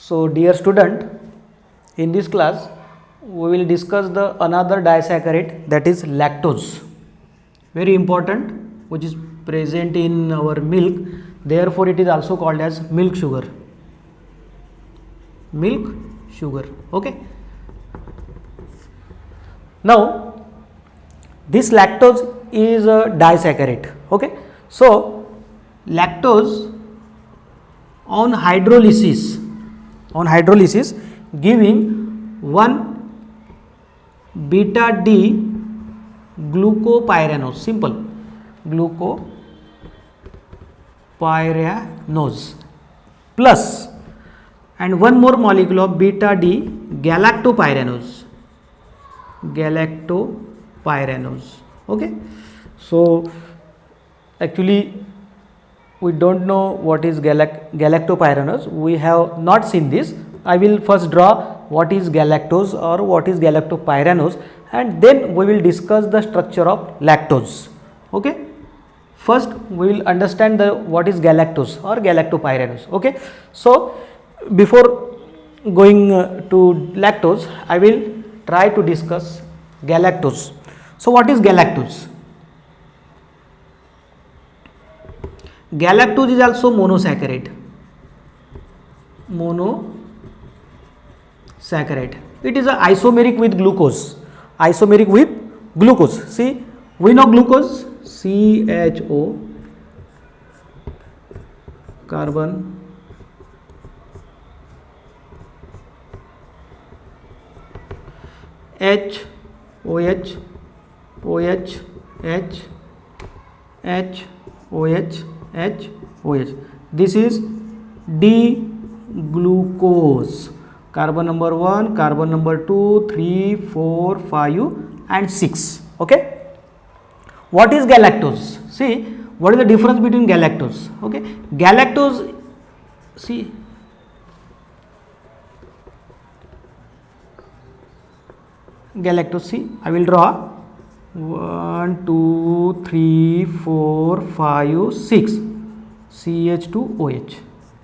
So dear student, in this class we will discuss the another disaccharide, that is lactose, very important, which is present in our milk, therefore it is also called as milk sugar. Okay. Now this lactose is a disaccharide. Okay, so lactose on hydrolysis giving 1 beta D glucopyranose, simple glucopyranose, plus and one more molecule of beta D galactopyranose. Okay, so actually we don't know what is galactopyranose. We have not seen this. I will first draw what is galactose or what is galactopyranose, and then we will discuss the structure of lactose. Okay, first we will understand what is galactose or galactopyranose. Okay, so before going to lactose, I will try to discuss galactose. So what is galactose? Galactose is also monosaccharide. It is a isomeric with glucose. See, we know glucose, CHO, carbon, H, OH, OH, H, H, OH, H, OH. This is D-glucose. Carbon number 1, carbon number 2, 3, 4, 5 and 6. Okay. What is galactose? See, what is the difference between galactose? Okay. Galactose, see, I will draw 1, 2, 3, 4, 5, 6, CH2OH,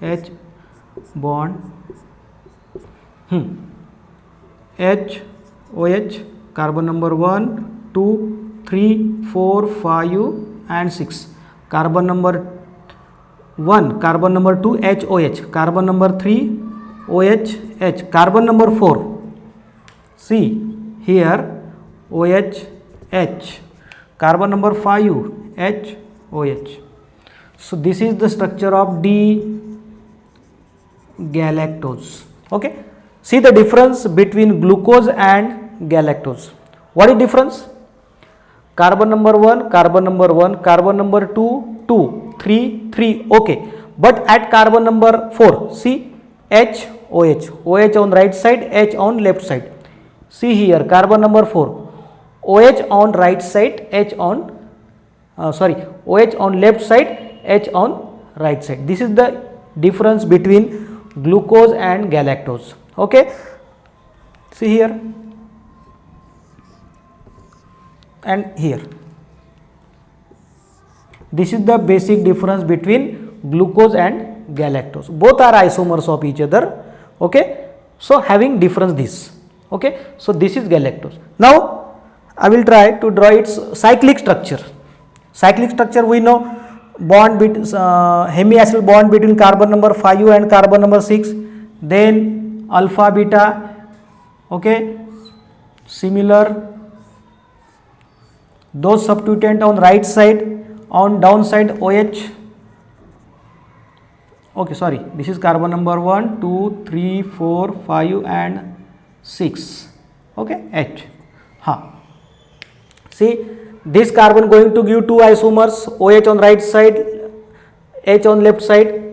H bond, H, OH, carbon number 1, 2, 3, 4, 5 and 6, carbon number 1, carbon number 2, HOH, carbon number 3, OH, H, carbon number 4, see here OH, H, carbon number 5, H, OH. So this is the structure of D-galactose. Okay. See the difference between glucose and galactose. What is difference? Carbon number 1, carbon number 1, carbon number 2, 2, 3, 3. Okay. But at carbon number 4, see H, OH. OH on right side, H on left side. See here, carbon number 4. OH on right side, OH on left side, H on right side. This is the difference between glucose and galactose. Okay, see here and here. This is the basic difference between glucose and galactose. Both are isomers of each other. Okay, so having difference this. Okay, so this is galactose. Now I will try to draw its cyclic structure. Cyclic structure we know, bond between hemiacyl bond between carbon number 5 and carbon number 6, then alpha beta. Okay, similar those substituent on right side, on down side OH. Okay, sorry, this is carbon number 1, 2, 3, 4, 5 and 6. Okay, H. See, this carbon going to give 2 isomers, OH on right side, H on left side.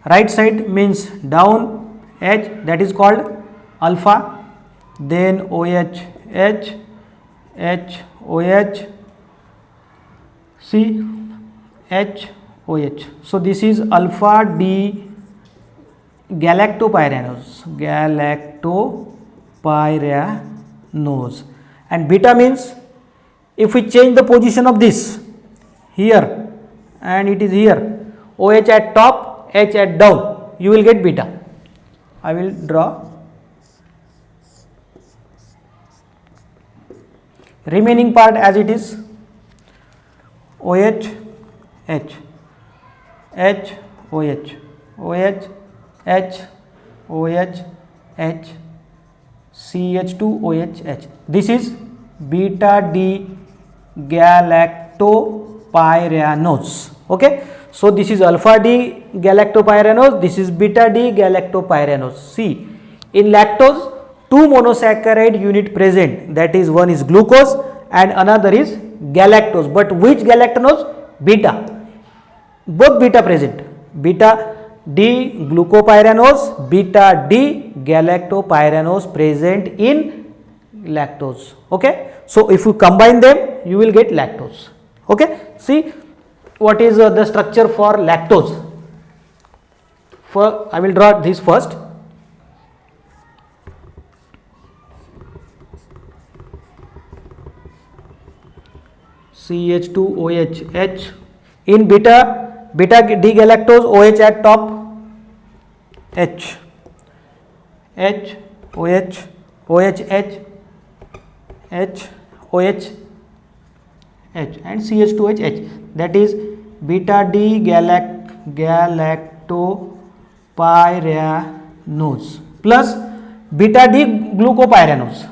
Right side means down, H, that is called alpha, then OH, H, H, OH, see, H, OH. So this is alpha D galactopyranose, and beta means, if we change the position of this here and it is here, OH at top, H at down, you will get beta. I will draw remaining part as it is. OH, H, H, OH, OH, H, OH, H, CH2OH, H. This is beta D galactopyranose. Okay. So this is alpha D galactopyranose. This is beta D galactopyranose. See, in lactose, two monosaccharide unit present. That is, one is glucose and another is galactose. But which galactose? Beta. Both beta present. Beta D glucopyranose, beta D galactopyranose present in lactose. Okay. So if you combine them, you will get lactose. Okay. See what is the structure for lactose. I will draw this first. CH2OH, H. In beta D galactose, OH at top, H, H, OH, OH, H, H, OH, H and CH2OH, H. That is beta D galactopyranose plus beta D glucopyranose.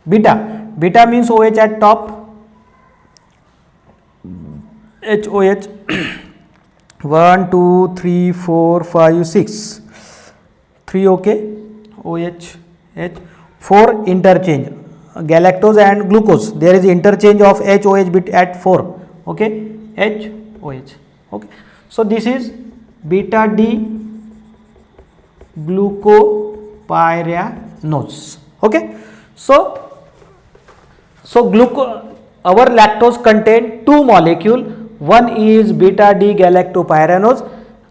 Beta means OH at top, HOH 1, 2, 3, 4, 5, 6, 3 okay, OH, H, 4 interchange, galactose and glucose, there is interchange of HOH bit at 4, okay, HOH, okay. So this is beta D glucopyranose, okay. So our lactose contain two molecule, one is beta D galactopyranose,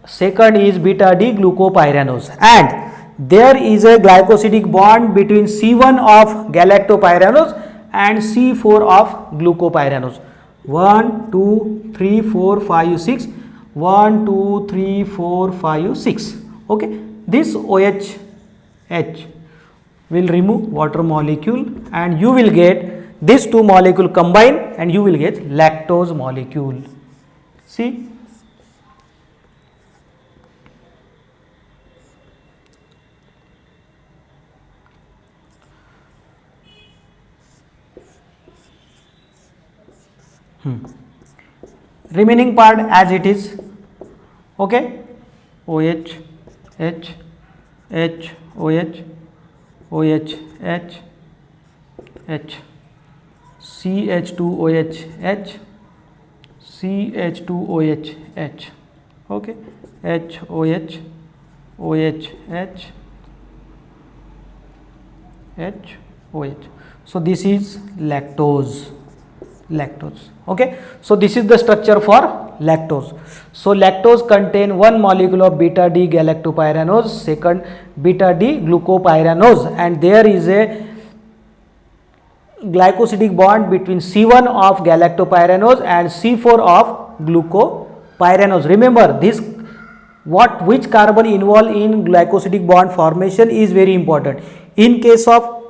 second is beta D glucopyranose, and there is a glycosidic bond between C1 of galactopyranose and C4 of glucopyranose. 1, 2, 3, 4, 5, 6, 1, 2, 3, 4, 5, 6, okay. This OH, H will remove water molecule and you will get these two molecule combine and you will get lactose molecule. See, remaining part as it is, okay. OH, H, H, OH, OH, H, H, CH2OH, H, CH2OH, H, okay, HOH, OH, H, HOH. So this is lactose, okay. So this is the structure for lactose. So lactose contain one molecule of beta D galactopyranose, second beta D glucopyranose, and there is a glycosidic bond between C1 of galactopyranose and C4 of glucopyranose. Remember this, which carbon involved in glycosidic bond formation is very important. In case of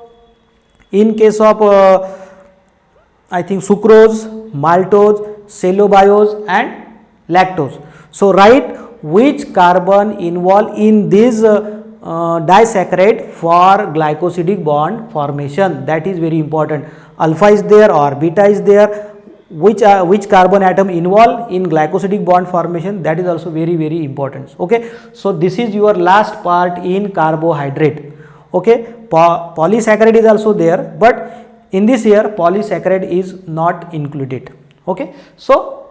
I think sucrose, maltose, cellobiose and lactose. So write which carbon involved in this disaccharide for glycosidic bond formation. That is very important. Alpha is there or beta is there, which carbon atom involved in glycosidic bond formation, that is also very, very important, okay. So this is your last part in carbohydrate, okay. Polysaccharide is also there, but in this here polysaccharide is not included, okay. So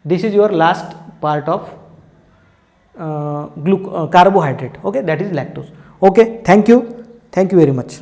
this is your last part of carbohydrate, okay, that is lactose, okay. Thank you very much.